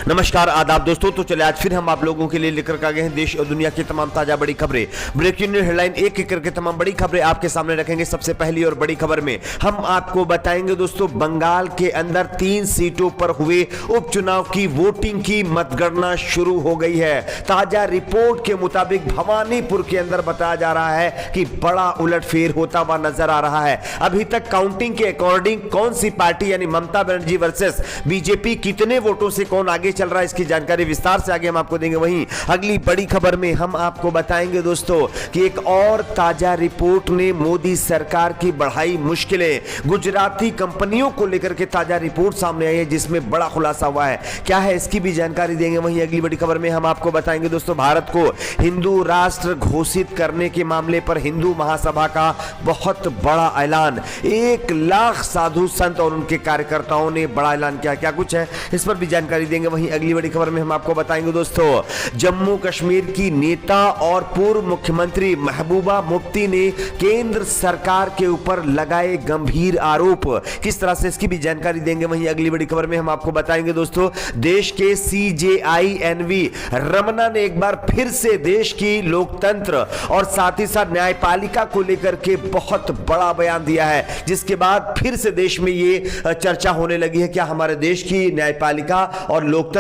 नमस्कार आदाब दोस्तों। तो चले आज फिर हम आप लोगों के लिए लेकर आ गए हैं देश और दुनिया की तमाम ताजा बड़ी खबरें। ब्रेकिंग न्यूज हेडलाइन एक एक करके तमाम बड़ी खबरें आपके सामने रखेंगे। सबसे पहली और बड़ी खबर में हम आपको बताएंगे दोस्तों, बंगाल के अंदर 3 सीटों पर हुए उपचुनाव की वोटिंग की मतगणना शुरू हो गई है। ताजा रिपोर्ट के मुताबिक भवानीपुर के अंदर बताया जा रहा है कि बड़ा उलटफेर होता हुआ नजर आ रहा है। अभी तक काउंटिंग के अकॉर्डिंग कौन सी पार्टी यानी ममता बनर्जी वर्सेस बीजेपी कितने वोटों से कौन आगे चल रहा है, इसकी जानकारी विस्तार से आगे हम आपको देंगे। वहीं अगली बड़ी खबर में हम आपको बताएंगे दोस्तों कि एक और ताजा रिपोर्ट ने मोदी सरकार की बढ़ाई मुश्किलें। गुजराती कंपनियों को लेकर के ताजा रिपोर्ट सामने आई है जिसमें बड़ा खुलासा हुआ है। क्या है इसकी भी जानकारी देंगे। वहीं अगली बड़ी खबर में हम आपको बताएंगे दोस्तों, भारत को हिंदू राष्ट्र घोषित करने के मामले पर हिंदू महासभा का बहुत बड़ा ऐलान। 1 लाख साधु संत और उनके कार्यकर्ताओं ने बड़ा ऐलान किया। क्या कुछ है इस पर भी जानकारी देंगे। वहीं अगली बड़ी खबर में हम आपको बताएंगे दोस्तों, जम्मू कश्मीर की नेता और पूर्व मुख्यमंत्री महबूबा मुफ्ती ने केंद्र सरकार के ऊपर लगाए गंभीर आरोप। किस तरह से इसकी भी जानकारी देंगे। वहीं अगली बड़ी खबर में हम आपको बताएंगे दोस्तों, देश के CJINV रमना ने एक बार फिर से देश की लोकतंत्र और साथ ही साथ न्यायपालिका को लेकर के बहुत बड़ा बयान दिया है, जिसके बाद फिर से देश में ये चर्चा होने लगी है क्या हमारे देश की न्यायपालिका और लोकतंत्र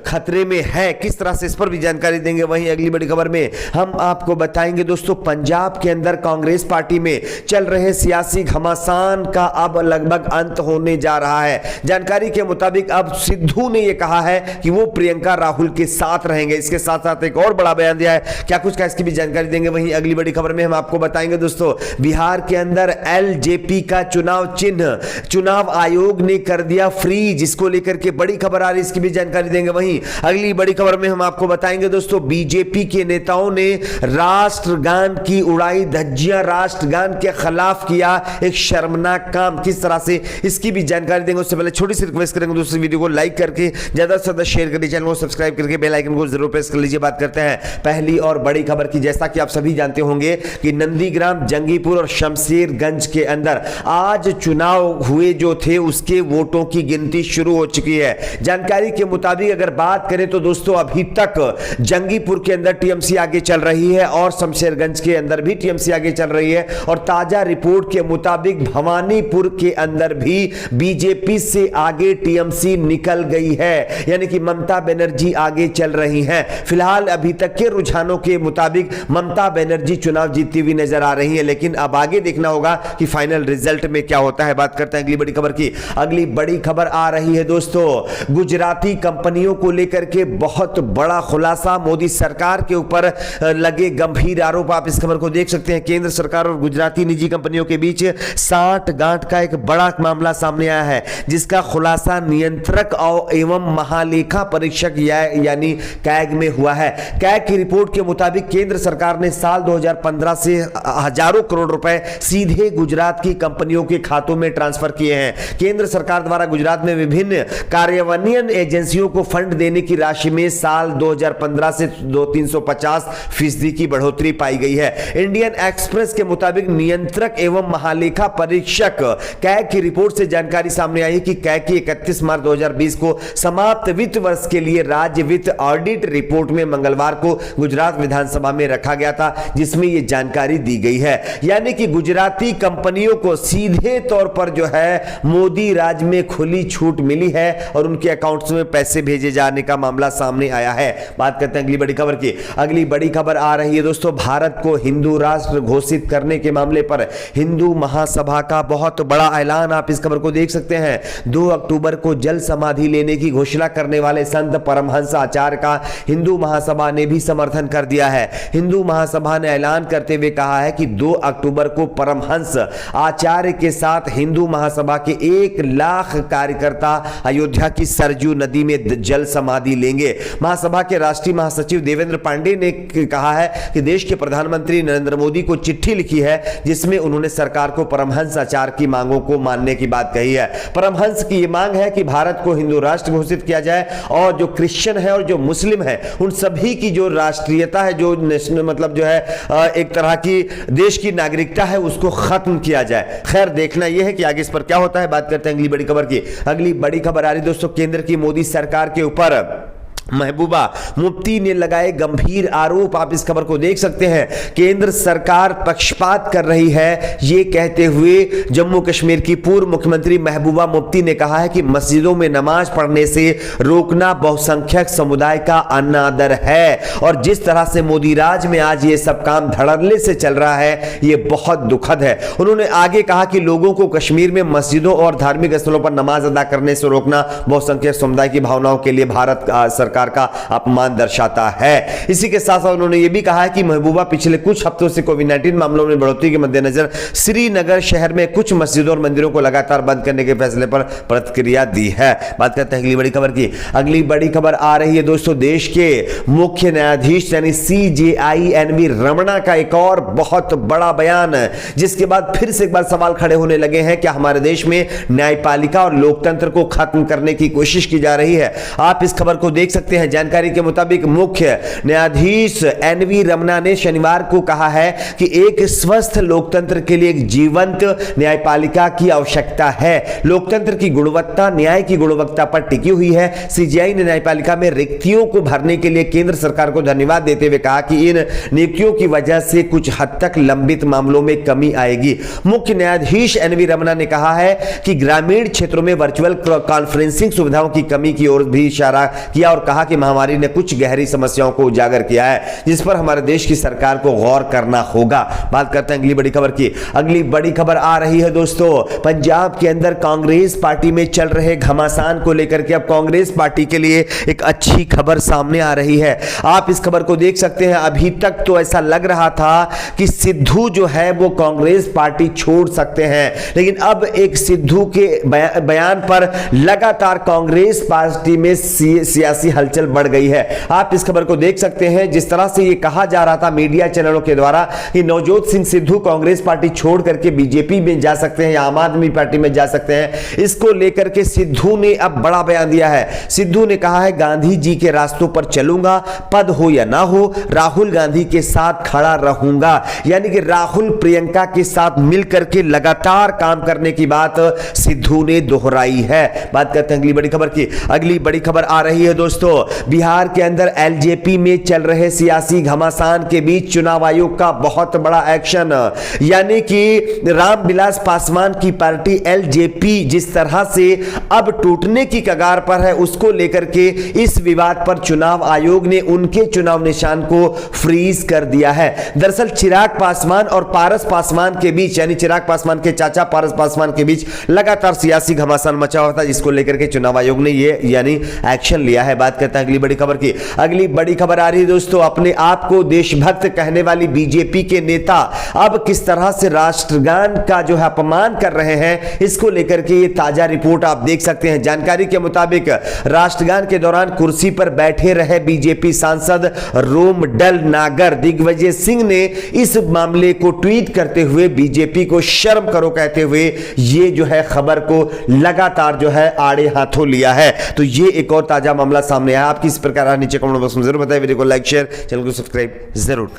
खतरे में है। किस तरह से इस पर भी जानकारी देंगे। वहीं अगली बड़ी खबर में हम आपको बताएंगे दोस्तों, पंजाब के अंदर कांग्रेस पार्टी में चल रहे सियासी घमासान का अब लगभग अंत होने जा रहा है। जानकारी के मुताबिक अब सिद्धू ने यह कहा है कि वो प्रियंका राहुल के साथ रहेंगे। इसके साथ साथ एक और बड़ा बयान दिया है। क्या कुछ का इसकी भी जानकारी देंगे। वहीं अगली बड़ी खबर में हम आपको बताएंगे दोस्तों, बिहार के अंदर LJP का चुनाव चिन्ह चुनाव आयोग ने कर दिया फ्री, जिसको लेकर के बड़ी खबर आ रही है, इसकी भी जानकारी देंगे। वहीं अगली बड़ी खबर में हम आपको बताएंगे दोस्तों, बीजेपी के नेताओं ने राष्ट्रगान की उड़ाई धज्जियां, राष्ट्रगान के खिलाफ किया एक शर्मनाक काम। किस तरह से इसकी भी जानकारी देंगे। उससे पहले छोटी सी रिक्वेस्ट करेंगे दोस्तों, वीडियो को लाइक करके ज्यादा से ज्यादा शेयर करिए, चैनल को सब्सक्राइब करके बेल आइकन को जरूर प्रेस कर लीजिए। बात करते हैं पहली और बड़ी खबर की। जैसा कि आप सभी जानते होंगे कि नंदीग्राम, जंगीपुर और शमशेरगंज के अंदर आज चुनाव हुए जो थे उसके वोटों की गिनती शुरू हो चुकी है। जानकारी के मुताबिक अगर बात करें तो दोस्तों, अभी तक जंगीपुर के अंदर TMC आगे चल रही है और शमशेरगंज के अंदर भी TMC आगे चल रही है। और ताजा रिपोर्ट के मुताबिक भवानीपुर के अंदर भी बीजेपी से आगे TMC निकल गई है, यानी कि ममता बनर्जी आगे चल रही हैं। फिलहाल अभी तक के रुझानों के मुताबिक ममता बनर्जी चुनाव जीतती हुई नजर आ रही है, लेकिन अब आगे देखना होगा कि फाइनल रिजल्ट में क्या होता है। बात करते हैं अगली बड़ी खबर की। अगली बड़ी खबर आ रही है दोस्तों, गुजराती कंपनियों को लेकर के बहुत बड़ा खुलासा, मोदी सरकार के ऊपर लगे गंभीर आरोप। आप इस खबर को देख सकते हैं। केंद्र सरकार और गुजराती निजी कंपनियों के बीच साठ गांठ का एक बड़ा मामला सामने आया है, जिसका खुलासा नियंत्रक एवं महालेखा परीक्षक यानी कैग में हुआ है। कैग की रिपोर्ट के मुताबिक केंद्र सरकार ने साल 2015 से हजारों करोड़ रुपए सीधे गुजरात की कंपनियों के खातों में ट्रांसफर किए हैं। केंद्र सरकार द्वारा गुजरात में विभिन्न कार्यान्वयन एजेंसियों को फंड देने की राशि में साल 2015 से 350% की बढ़ोतरी पाई गई है। इंडियन एक्सप्रेस के मुताबिक नियंत्रक एवं महालेखा परीक्षक कैग की रिपोर्ट से जानकारी सामने आई कि कैग की 31 मार्च 2020 को समाप्त वित्त वर्ष के लिए राज्य वित्त ऑडिट रिपोर्ट में मंगलवार को गुजरात विधानसभा में रखा गया था, जिसमें यह जानकारी दी गई है। यानी कि गुजराती कंपनियों को सीधे तौर पर जो है मोदी राज में खुली छूट मिली है और उनके अकाउंट्स में पैसे भेजे जाने का मामला सामने आया है। बात करते हैं अगली बड़ी खबर की। अगली बड़ी खबर आ रही है दोस्तों, भारत को हिंदू राष्ट्र घोषित करने के मामले पर हिंदू महासभा का बहुत बड़ा ऐलान। आप इस खबर को देख सकते हैं। 2 अक्टूबर को जल समाधि लेने की घोषणा करने वाले संत परमहंस आचार्य का हिंदू महासभा ने भी समर्थन कर दिया है। हिंदू महासभा ने ऐलान करते हुए कहा है कि 2 अक्टूबर को परमहंस आचार्य के साथ हिंदू महासभा के 1 लाख कार्यकर्ता अयोध्या की सरजू नदी में जल समाधि लेंगे। महासभा के राष्ट्रीय महासचिव देवेंद्र पांडे ने कहा है कि देश के प्रधानमंत्री नरेंद्र मोदी को चिट्ठी लिखी है, जिसमें उन्होंने सरकार को परमहंस आचार्य की मांगों को मानने की बात कही है। परमहंस की यह मांग है कि भारत को हिंदू राष्ट्र घोषित किया जाए और जो क्रिश्चियन है और जो मुस्लिम है उन सभी की जो राष्ट्रीयता है, जो नेशनल मतलब जो है एक तरह की देश की नागरिकता है, उसको खत्म किया जाए। खैर देखना यह है कि आगे इस पर क्या होता है। बात करते हैं अगली बड़ी खबर की। अगली बड़ी खबर आ रही दोस्तों, केंद्र की मोदी सरकार के ऊपर महबूबा मुफ्ती ने लगाए गंभीर आरोप। आप इस खबर को देख सकते हैं। केंद्र सरकार पक्षपात कर रही है, ये कहते हुए जम्मू कश्मीर की पूर्व मुख्यमंत्री महबूबा मुफ्ती ने कहा है कि मस्जिदों में नमाज पढ़ने से रोकना बहुसंख्यक समुदाय का अनादर है और जिस तरह से मोदी राज में आज ये सब काम धड़ल्ले से चल रहा है, ये बहुत दुखद है। उन्होंने आगे कहा कि लोगों को कश्मीर में मस्जिदों और धार्मिक स्थलों पर नमाज अदा करने से रोकना बहुसंख्यक समुदाय की भावनाओं के लिए भारत सरकार का अपमान दर्शाता है। इसी के साथ साथ उन्होंने यह भी कहा है कि महबूबा पिछले कुछ हफ्तों से कोविड-19 मामलों में बढ़ोतरी के मद्देनजर श्रीनगर शहर में कुछ मस्जिदों और मंदिरों को लगातार बंद करने के फैसले पर प्रतिक्रिया दी है। बात करते हैं अगली बड़ी खबर की। अगली बड़ी खबर आ रही है दोस्तों, देश के मुख्य न्यायाधीश यानी CJI NV रमणा का एक और बहुत बड़ा बयान, जिसके बाद फिर से एक बार सवाल खड़े होने लगे हैं कि हमारे देश में न्यायपालिका और लोकतंत्र को खत्म करने की कोशिश की जा रही है। आप इस खबर को देख सकते हैं। जानकारी के मुताबिक मुख्य न्यायाधीश NV रमणा ने शनिवार को कहा है कि एक स्वस्थ लोकतंत्र के लिए एक जीवंत न्यायपालिका की आवश्यकता है। लोकतंत्र की गुणवत्ता न्याय की गुणवत्ता पर टिकी हुई है। CJI ने न्यायपालिका में रिक्तियों को भरने के लिए केंद्र सरकार को धन्यवाद देते हुए कहा कि इन नियुक्तियों की वजह से कुछ हद तक लंबित मामलों में कमी आएगी। मुख्य न्यायाधीश NV रमणा ने कहा है कि ग्रामीण क्षेत्रों में वर्चुअल कॉन्फ्रेंसिंग सुविधाओं की कमी की ओर भी इशारा किया और कहा कि महामारी ने कुछ गहरी समस्याओं को उजागर किया है, जिस पर हमारे देश की सरकार को गौर करना होगा। बात करते हैं अगली बड़ी खबर की। अगली बड़ी खबर आ रही है दोस्तों, पंजाब के अंदर कांग्रेस पार्टी में चल रहे घमासान को लेकर के अब कांग्रेस पार्टी के लिए एक अच्छी खबर सामने आ रही है। आप इस खबर को देख सकते हैं। अभी तक तो ऐसा लग रहा था कि सिद्धू जो है वो कांग्रेस पार्टी छोड़ सकते हैं, लेकिन अब एक सिद्धू के बयान पर लगातार कांग्रेस पार्टी में सियासी हलचल बढ़ गई है। आप इस खबर को देख सकते हैं। जिस तरह से यह कहा जा रहा था मीडिया चैनलों के द्वारा कि नवजोत सिंह सिद्धू कांग्रेस पार्टी छोड़ करके बीजेपी में जा सकते हैं या आम आदमी पार्टी में जा सकते हैं, इसको लेकर के सिद्धू ने अब बड़ा बयान दिया है। सिद्धू ने कहा है, गांधी जी के रास्तों पर चलूंगा, पद हो या ना हो, राहुल गांधी के साथ खड़ा रहूंगा। यानी कि राहुल प्रियंका के साथ मिलकर के लगातार काम करने की बात सिद्धू ने दोहराई है। बात करते हैं अगली बड़ी खबर की। अगली बड़ी खबर आ रही है दोस्तों, बिहार के अंदर LJP में चल रहे सियासी घमासान के बीच चुनाव आयोग का बहुत बड़ा एक्शन, यानी कि रामविलास पासवान की पार्टी LJP जिस तरह से अब टूटने की कगार पर है, उसको लेकर के इस विवाद पर चुनाव आयोग ने उनके चुनाव निशान को फ्रीज कर दिया है। दरअसल चिराग पासवान और पारस पासवान के बीच, यानी चिराग पासवान के चाचा पारस पासवान के बीच लगातार सियासी घमासान मचा हुआ था, जिसको लेकर के चुनाव आयोग ने ये यानी एक्शन लिया है। बात करते हैं अगली बड़ी खबर की। अगली बड़ी खबर आ रही है दोस्तों, अपने आप को देशभक्त कहने वाली बीजेपी के नेता अब किस तरह से राष्ट्रगान का जो है अपमान कर रहे हैं, इसको लेकर के ये ताजा रिपोर्ट आप देख सकते हैं। जानकारी के मुताबिक राष्ट्रगान के दौरान कुर्सी पर बैठे रहे बीजेपी सांसद रोमडल नागर दिग्विजय सिंह ने इस मामले को ट्वीट करते हुए बीजेपी को शर्म करो कहते हुए ये जो है खबर को लगातार जो है आड़े हाथों लिया है। तो ये एक और ताजा मामला सामने आया। आपकी इस प्रकार नीचे कमेंट बॉक्स में जरूर बताएं। वीडियो को लाइक शेयर, चैनल को सब्सक्राइब जरूर करें।